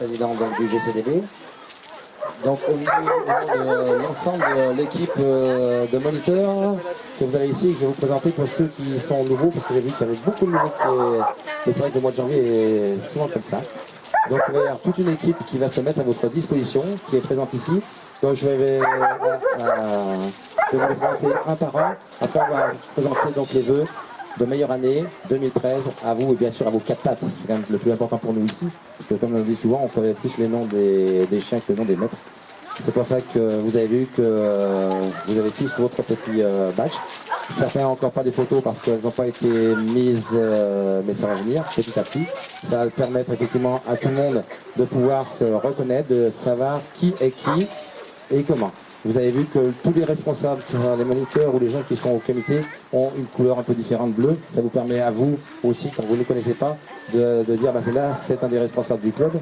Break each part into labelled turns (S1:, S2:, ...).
S1: président donc, du GCDB. Donc au niveau de l'ensemble de l'équipe de moniteurs que vous avez ici, je vais vous présenter pour ceux qui sont nouveaux, parce que j'ai vu qu'il y avait beaucoup de nouveaux, mais c'est vrai que le mois de janvier est souvent comme ça. Donc il va y avoir toute une équipe qui va se mettre à votre disposition, qui est présente ici. Donc je vais vous les présenter un par un. Après on va présenter donc les vœux de meilleure année 2013 à vous et bien sûr à vos quatre pattes. C'est quand même le plus important pour nous ici, parce que comme on le dit souvent, on connaît plus les noms des chiens que les noms des maîtres. C'est pour ça que vous avez vu que vous avez tous votre petit badge. Certains n'ont encore pas des photos parce qu'elles n'ont pas été mises, mais ça va venir petit à petit. Ça va permettre effectivement à tout le monde de pouvoir se reconnaître, de savoir qui est qui et comment. Vous avez vu que tous les responsables, les moniteurs ou les gens qui sont au comité, ont une couleur un peu différente bleu. Ça vous permet à vous aussi, quand vous ne connaissez pas, de dire bah, c'est là, c'est un des responsables du club.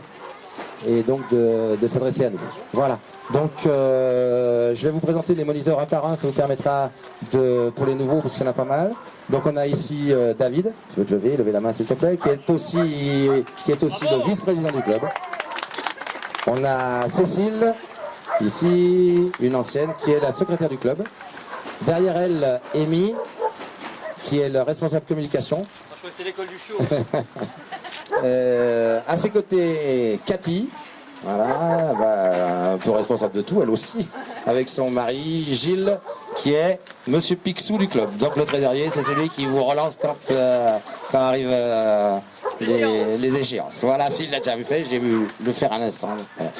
S1: Et donc de s'adresser à nous. Voilà. Donc je vais vous présenter les moniteurs un par un, ça vous permettra pour les nouveaux, parce qu'il y en a pas mal. Donc on a ici David, tu veux te lever la main s'il te plaît, qui est aussi le vice-président du club. On a Cécile, ici, une ancienne, qui est la secrétaire du club. Derrière elle, Amy, qui est le responsable communication.
S2: Je crois que c'est l'école du show.
S1: À ses côtés, Cathy, voilà, bah, un peu responsable de tout, elle aussi, avec son mari Gilles, qui est Monsieur Picsou du club. Donc le trésorier, c'est celui qui vous relance quand arrivent les échéances. Voilà, s'il l'a déjà fait, j'ai vu le faire à l'instant. Voilà.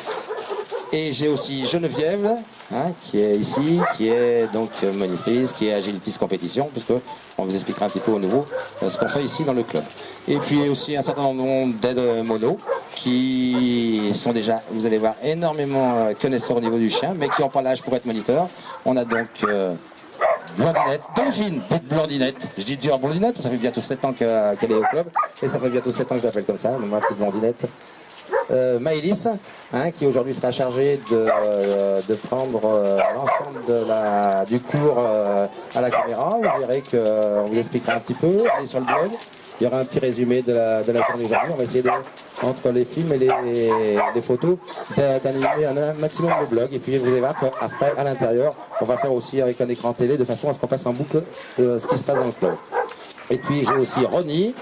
S1: Et j'ai aussi Geneviève, hein, qui est ici, qui est donc monitrice, qui est agilitiste compétition, puisque on vous expliquera un petit peu au nouveau ce qu'on fait ici dans le club. Et puis aussi un certain nombre d'aides mono, qui sont déjà, vous allez voir, énormément connaisseurs au niveau du chien, mais qui n'ont pas l'âge pour être moniteurs. On a donc Blondinette, Delphine, petite Blondinette. Je dis dur Blondinette, parce que ça fait bientôt 7 ans qu'elle est au club, et ça fait bientôt 7 ans que je l'appelle comme ça, donc ma petite Blondinette. Maëlys, hein, qui aujourd'hui sera chargée de prendre l'ensemble du cours à la caméra. Vous verrez qu'on vous expliquera un petit peu. Allez sur le blog, il y aura un petit résumé de la journée aujourd'hui. On va essayer entre les films et les photos d'animer un maximum le blog. Et puis vous allez voir qu'après, à l'intérieur, on va faire aussi avec un écran télé de façon à ce qu'on passe en boucle ce qui se passe dans le club. Et puis j'ai aussi Ronnie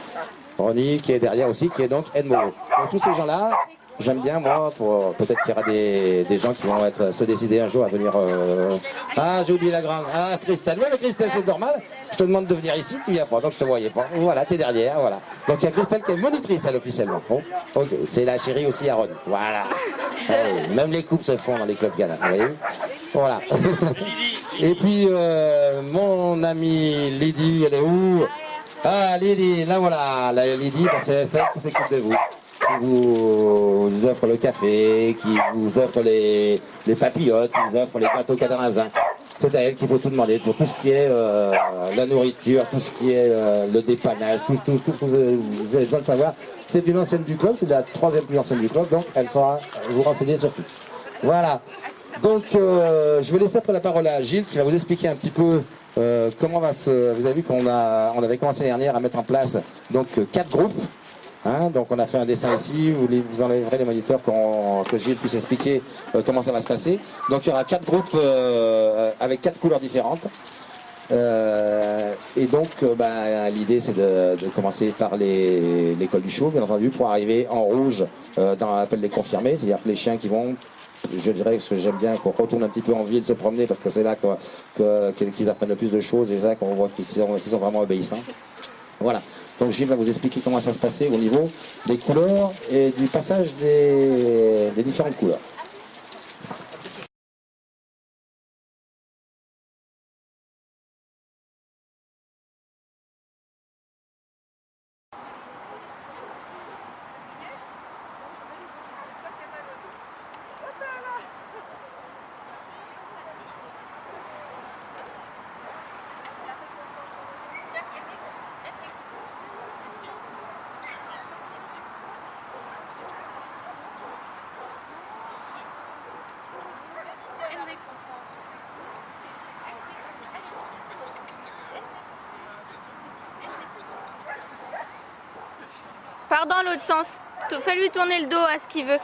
S1: qui est derrière aussi, qui est donc Edmo. Donc tous ces gens-là, j'aime bien moi, peut-être qu'il y aura des gens qui vont se décider un jour à venir... Ah, j'ai oublié la grande... Ah, Christelle. Oui, mais Christelle, c'est normal. Je te demande de venir ici, tu viens pas, donc je te voyais pas. Voilà, t'es derrière, voilà. Donc il y a Christelle qui est monitrice, elle, officiellement. Bon, ok, c'est la chérie aussi à Ronnie. Voilà. Allez, même les coupes se font dans les clubs Ghana, vous voyez. Voilà. Et puis, mon amie Lydie, elle est où? Ah, Lydie, là voilà, la Lydie, c'est celle qui s'occupe de vous, qui vous offre le café, qui vous offre les papillotes, qui vous offre les gâteaux cadavres. C'est à elle qu'il faut tout demander, pour tout ce qui est la nourriture, tout ce qui est le dépannage, tout ce que vous avez besoin de savoir. C'est une ancienne du club, c'est la troisième plus ancienne du club, donc elle saura vous renseigner sur tout. Voilà. Donc je vais laisser après la parole à Gilles qui va vous expliquer un petit peu comment va se... Vous avez vu qu'on avait commencé l'année dernière à mettre en place donc 4 groupes. Hein, donc on a fait un dessin ici, vous enlèverez les moniteurs que Gilles puisse expliquer comment ça va se passer. Donc il y aura 4 groupes avec 4 couleurs différentes. Et donc l'idée c'est de commencer par l'école du show, bien entendu, pour arriver en rouge dans l'appel des confirmés, c'est-à-dire que les chiens qui vont... Je dirais que j'aime bien qu'on retourne un petit peu en ville se promener parce que c'est là qu'ils apprennent le plus de choses et c'est là qu'on voit qu'ils sont vraiment obéissants. Voilà. Donc Gilles va vous expliquer comment ça se passait au niveau des couleurs et du passage des différentes couleurs.
S3: Pars dans l'autre sens. Fais-lui tourner le dos à ce qu'il veut.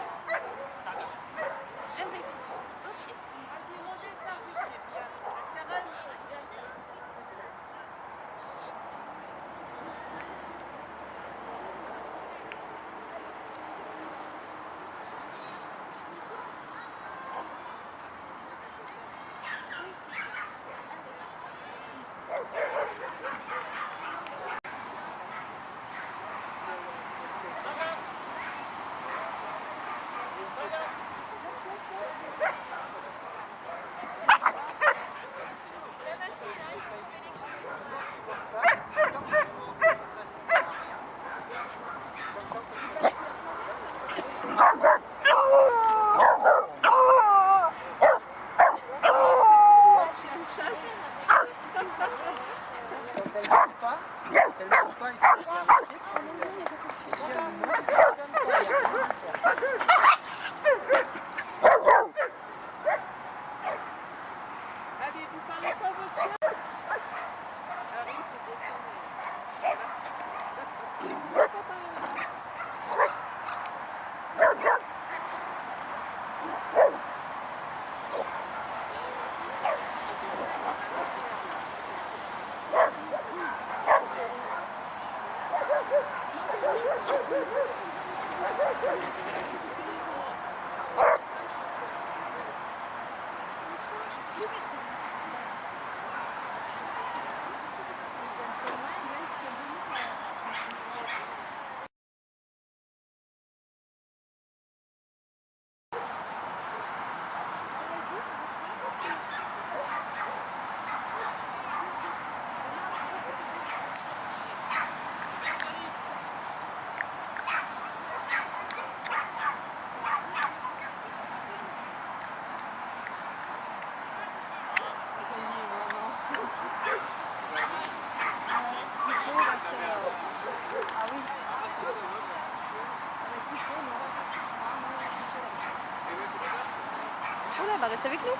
S2: Voilà, bah reste avec nous.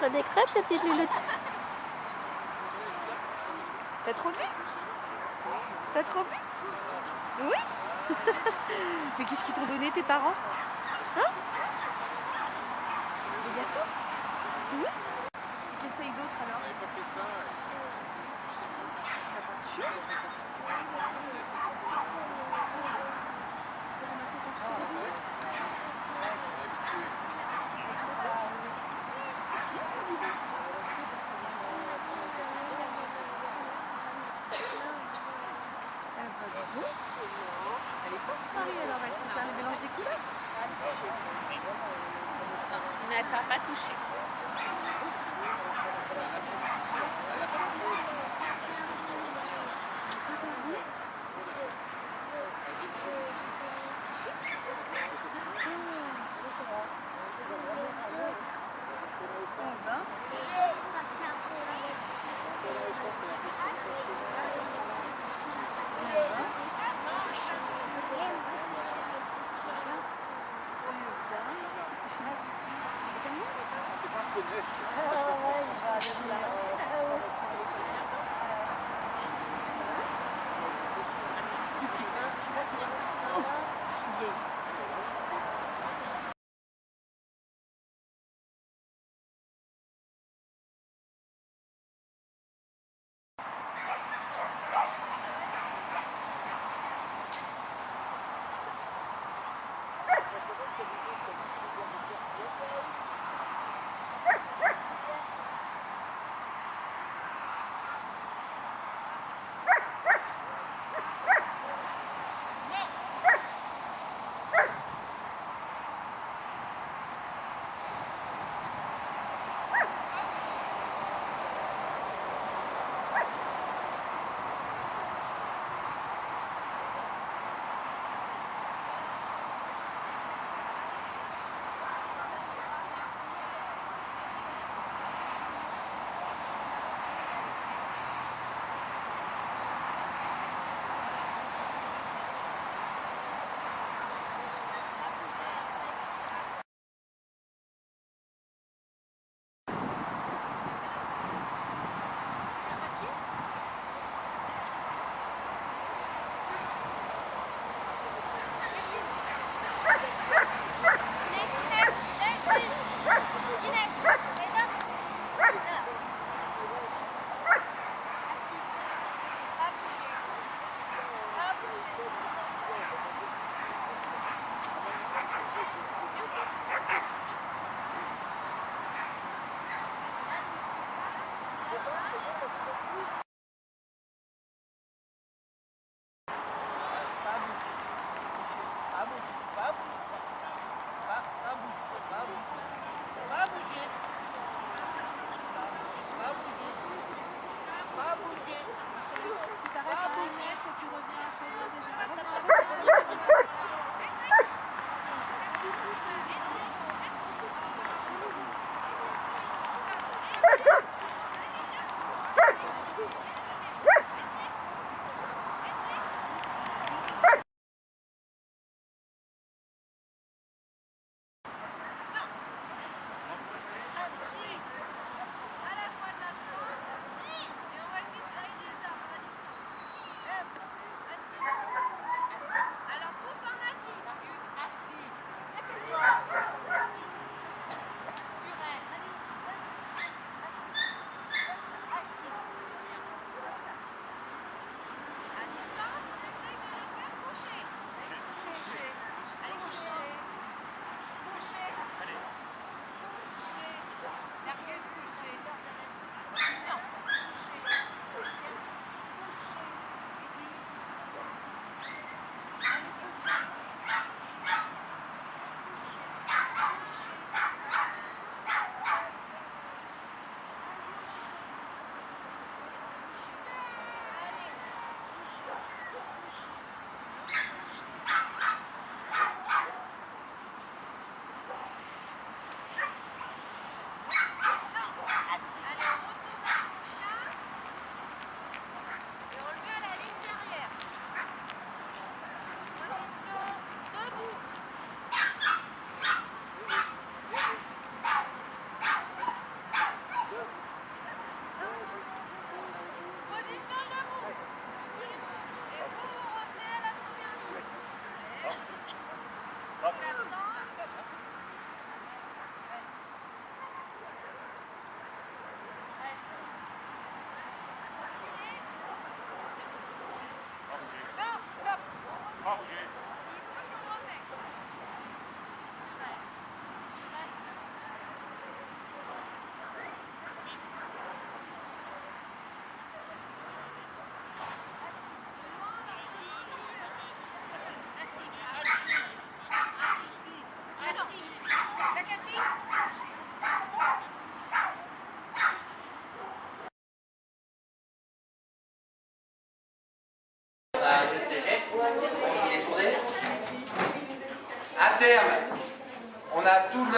S3: T'as des crêpes, la petite Lulu?
S2: T'as trop bu? T'as trop bu? Oui. Mais qu'est-ce qu'ils t'ont donné tes parents? Hein? Des gâteaux? Oui. Qu'est-ce que t'as eu d'autre alors? La peinture? Elle est forte Marie alors, elle sait faire le mélange des couleurs.
S3: Mais elle t'a pas touché.
S1: À terme, on a toute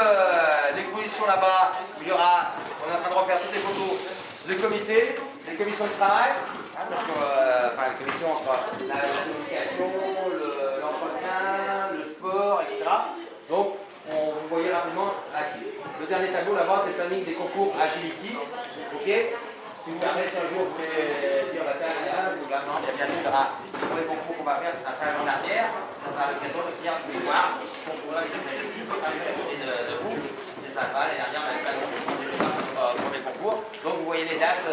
S1: l'exposition là-bas où il y aura, on est en train de refaire toutes les photos de comité, des commissions de travail, hein, parce que enfin, les commissions entre la communication, l'entretien, le sport, etc. Donc, vous voyez rapidement le dernier tableau là-bas, c'est le planning des concours Agility. Ok. Si vous regardez, si un jour vous voulez dire la taille, vous la demandez, bientôt il y aura pour les concours qu'on va faire, ce sera ça en arrière, ça sera l'occasion de venir tous les voir. Ce concours-là, les Agility, c'est pas juste à côté de vous, c'est sympa. Les dernières, on avait pas de concours de premier concours. Donc vous voyez les dates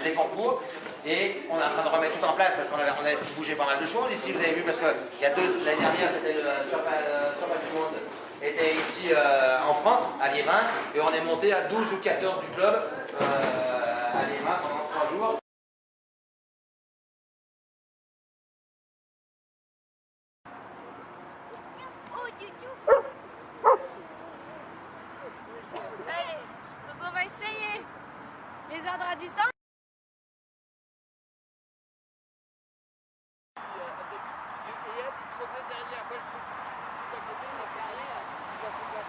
S1: des concours. Et on est en train de remettre tout en place parce qu'on a bougé pas mal de choses. Ici, vous avez vu, parce que l'année dernière, c'était le championnat du monde, était ici en France, à Liévin, et on est monté à 12 ou 14 du club à Liévin pendant 3 jours.
S3: Oh, YouTube. Allez, donc on va essayer les ordres à distance.
S1: Et elle, il creusait derrière. Moi, je peux toucher tout à côté, derrière. Ils ont fait de la